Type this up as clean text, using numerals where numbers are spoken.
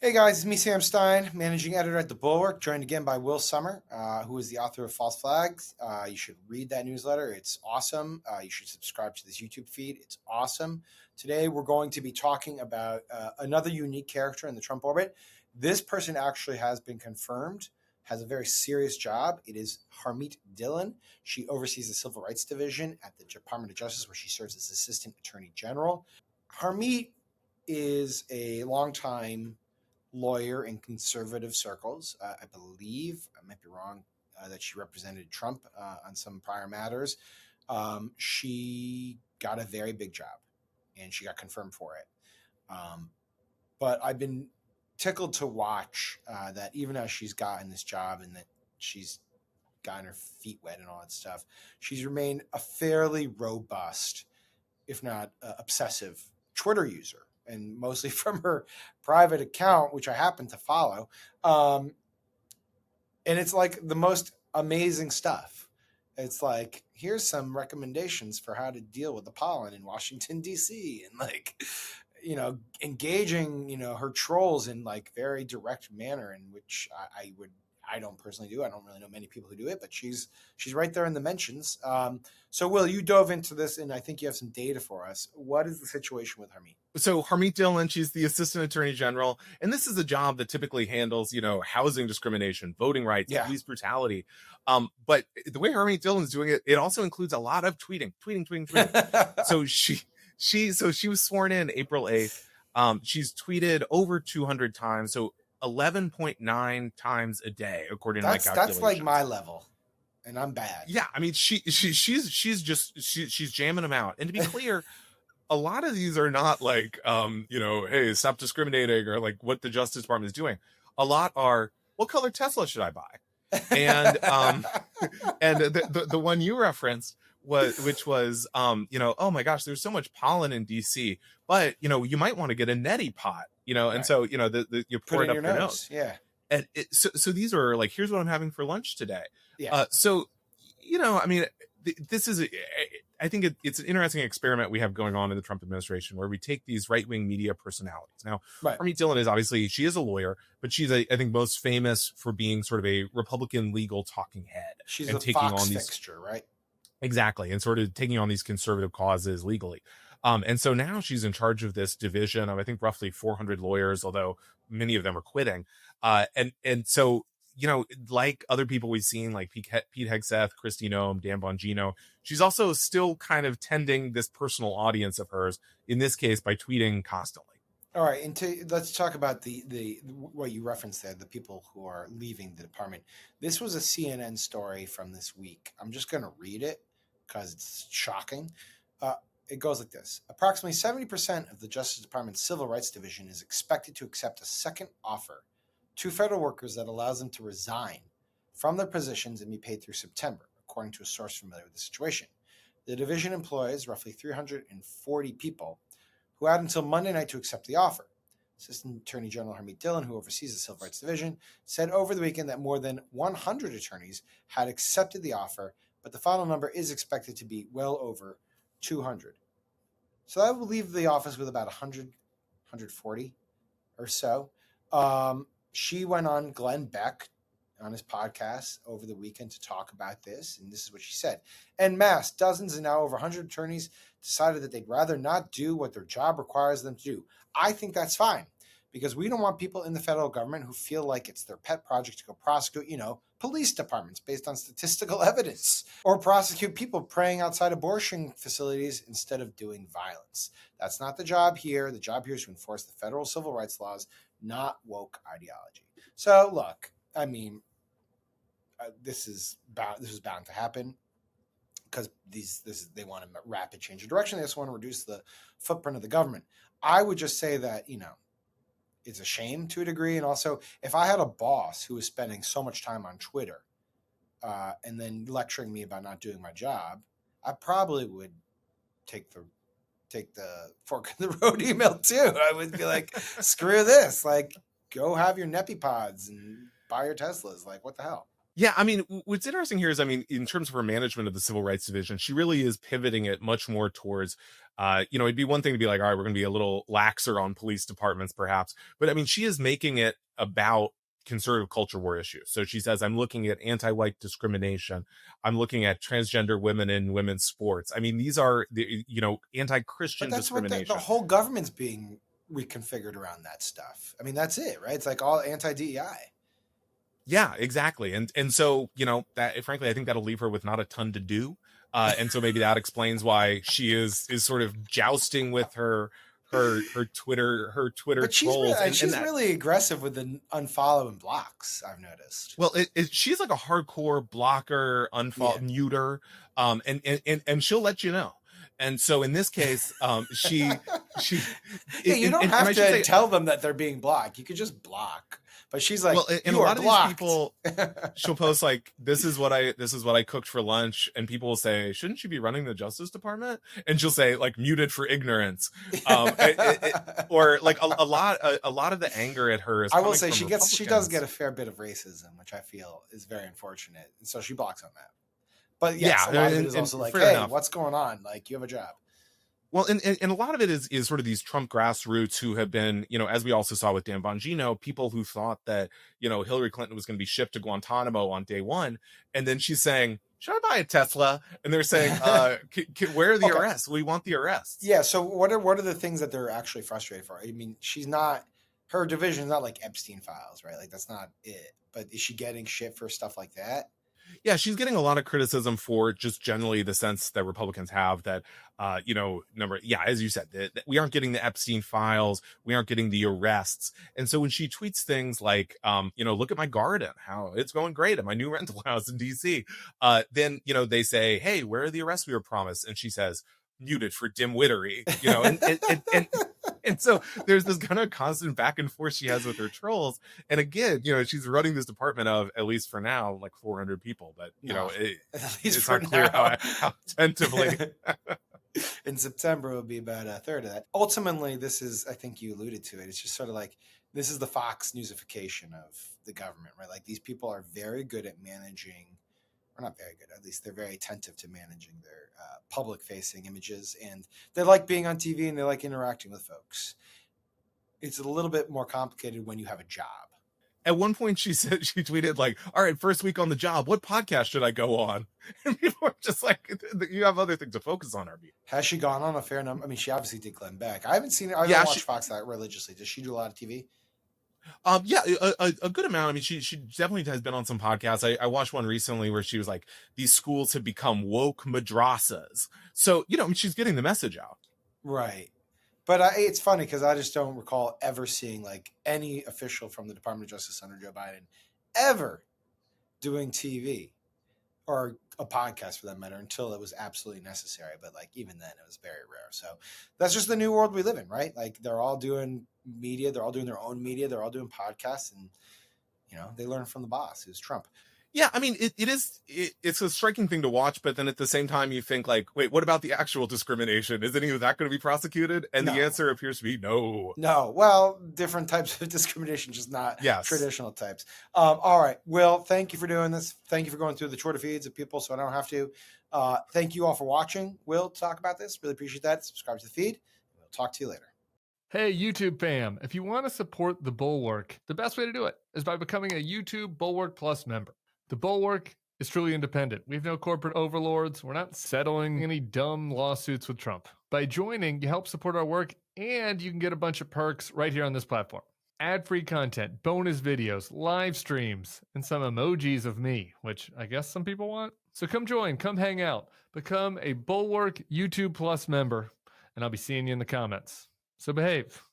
Hey guys, it's me, Sam Stein, managing editor at the Bulwark, joined again by Will Sommer, who is the author of False Flags. You should read that newsletter. It's awesome. You should subscribe to this YouTube feed. It's awesome. Today, we're going to be talking about another unique character in the Trump orbit. This person actually has been confirmed, has a very serious job. It is Harmeet Dhillon. She oversees the Civil Rights Division at the Department of Justice, where she serves as Assistant Attorney General. Harmeet is a longtime lawyer in conservative circles. I believe, I might be wrong, that she represented Trump on some prior matters. She got a very big job and she got confirmed for it. But I've been tickled to watch that even as she's gotten this job and that she's gotten her feet wet and all that stuff, she's remained a fairly robust, if not obsessive, Twitter user. And mostly from her private account, which I happen to follow. And it's like the most amazing stuff. It's like, here's some recommendations for how to deal with the pollen in Washington, D.C. And like, engaging, her trolls in like very direct manner in which I don't personally do. I don't really know many people who do it, but she's right there in the mentions. So Will, you dove into this and I think you have some data for us. What is the situation with Harmeet? So Harmeet Dhillon, she's the Assistant Attorney General, and this is a job that typically handles, housing discrimination, voting rights, police brutality. But the way Harmeet Dhillon's doing it, it also includes a lot of tweeting. So she was sworn in April 8th. She's tweeted over 200 times, so 11.9 times a day, according to my calculations. That's like my level, and I'm bad. Yeah, I mean, she's jamming them out, and to be clear. A lot of these are not like, hey, stop discriminating or like what the Justice Department is doing. A lot are, what color Tesla should I buy? And and the one you referenced which was, oh my gosh, there's so much pollen in DC, but you might want to get a neti pot, and right. So you pour it up your nose. Yeah. And so these are like, here's what I'm having for lunch today. Yeah. I mean, this is I think it's an interesting experiment we have going on in the Trump administration where we take these right-wing media personalities. Now, right. Harmeet Dhillon is obviously, she is a lawyer, but she's I think most famous for being sort of a Republican legal talking head. She's a Fox fixture, right? Exactly. And sort of taking on these conservative causes legally. And so now she's in charge of this division of, I think, roughly 400 lawyers, although many of them are quitting. And so, like other people we've seen, like Pete Hegseth, Kristi Noem, Dan Bongino, she's also still kind of tending this personal audience of hers, in this case, by tweeting constantly. All right. And let's talk about the what you referenced there, the people who are leaving the department. This was a CNN story from this week. I'm just going to read it because it's shocking. It goes like this. Approximately 70% of the Justice Department's Civil Rights Division is expected to accept a second offer to federal workers that allows them to resign from their positions and be paid through September, according to a source familiar with the situation. The division employs roughly 340 people who had until Monday night to accept the offer. Assistant Attorney General Harmeet Dhillon, who oversees the Civil Rights Division, said over the weekend that more than 100 attorneys had accepted the offer, but the final number is expected to be well over 200. So that will leave the office with about 100, 140 or so. She went on Glenn Beck on his podcast over the weekend to talk about this, and this is what she said. En masse, dozens and now over 100 attorneys decided that they'd rather not do what their job requires them to do. I think that's fine, because we don't want people in the federal government who feel like it's their pet project to go prosecute, police departments based on statistical evidence, or prosecute people praying outside abortion facilities instead of doing violence. That's not the job here. The job here is to enforce the federal civil rights laws, not woke ideology. So look, I mean, this was bound to happen because they want a rapid change of direction. They just want to reduce the footprint of the government. I would just say that, it's a shame to a degree. And also, if I had a boss who was spending so much time on Twitter and then lecturing me about not doing my job, I probably would take the fork in the road email too. I would be like, screw this. Like, go have your Nepi pods and buy your Teslas. Like, what the hell? Yeah, I mean, what's interesting here is, I mean, in terms of her management of the civil rights division, she really is pivoting it much more towards, it'd be one thing to be like, all right, we're going to be a little laxer on police departments, perhaps. But I mean, she is making it about conservative culture war issues. So she says, I'm looking at anti-white discrimination. I'm looking at transgender women in women's sports. I mean, these are, anti-Christian But that's what discrimination. the whole government's being reconfigured around that stuff. I mean, that's it, right? It's like all anti-DEI. Yeah, exactly. And so, that frankly, I think that'll leave her with not a ton to do. And so maybe that explains why she is sort of jousting with her Twitter But she's trolls. she's really aggressive with the unfollow and blocks, I've noticed. Well, she's like a hardcore blocker, unfollow, muter, and she'll let you know. And so in this case, she you don't have to tell them that they're being blocked. You could just block. But she's like, well, and a lot of these people, she'll post like, this is what I cooked for lunch, and people will say, shouldn't you be running the Justice Department? And she'll say, like, muted for ignorance, or like a lot of the anger at her is. I will say she does get a fair bit of racism, which I feel is very unfortunate, and so she blocks on that. But yes, a lot of it is also like, hey, what's going on? Like, you have a job. Well, and a lot of it is sort of these Trump grassroots who have been, as we also saw with Dan Bongino, people who thought that, Hillary Clinton was going to be shipped to Guantanamo on day one. And then she's saying, should I buy a Tesla? And they're saying, where are the arrests? We want the arrests. Yeah. So what are the things that they're actually frustrated for? I mean, her division is not like Epstein files, right? Like, that's not it. But is she getting shit for stuff like that? Yeah, she's getting a lot of criticism for just generally the sense that Republicans have that, as you said, that we aren't getting the Epstein files, we aren't getting the arrests. And so when she tweets things like, look at my garden, how it's going great at my new rental house in DC, then, they say, hey, where are the arrests we were promised? And she says, muted for dim-wittery, and so there's this kind of constant back and forth she has with her trolls. And again, she's running this department of, at least for now, like 400 people, but it's not clear how attentively. In September, it'll be about a third of that. Ultimately, this is, I think you alluded to it, it's just sort of like, this is the Fox newsification of the government, right? Like, these people are very good at managing, or not very good, at least they're very attentive to managing their public-facing images, and they like being on TV and they like interacting with folks. It's a little bit more complicated when you have a job. At one point, she tweeted like, all right, first week on the job, what podcast should I go on? And people are just like, you have other things to focus on, Harmeet. Has she gone on a fair number? I mean, she obviously did Glenn Beck. I haven't seen it. I haven't watched Fox that religiously. Does she do a lot of TV? A good amount. I mean, she definitely has been on some podcasts. I watched one recently where she was like, these schools have become woke madrasas. So, she's getting the message out. Right. But it's funny because I just don't recall ever seeing like any official from the Department of Justice under Joe Biden ever doing TV or a podcast for that matter until it was absolutely necessary. But like, even then it was very rare. So that's just the new world we live in, right? Like, they're all doing media. They're all doing their own media. They're all doing podcasts, and, they learn from the boss, who's Trump. Yeah, I mean, it's a striking thing to watch, but then at the same time, you think like, wait, what about the actual discrimination? Is any of that going to be prosecuted? And the answer appears to be no. No. Well, different types of discrimination, just not traditional types. All right. Will, thank you for doing this. Thank you for going through the Twitter feeds of people so I don't have to. Thank you all for watching. Will, talk about this. Really appreciate that. Subscribe to the feed. We'll talk to you later. Hey, YouTube fam. If you want to support the Bulwark, the best way to do it is by becoming a YouTube Bulwark Plus member. The Bulwark is truly independent. We have no corporate overlords. We're not settling any dumb lawsuits with Trump. By joining, you help support our work, and you can get a bunch of perks right here on this platform. Ad-free content, bonus videos, live streams, and some emojis of me, which I guess some people want. So come join, come hang out, become a Bulwark YouTube Plus member, and I'll be seeing you in the comments. So behave.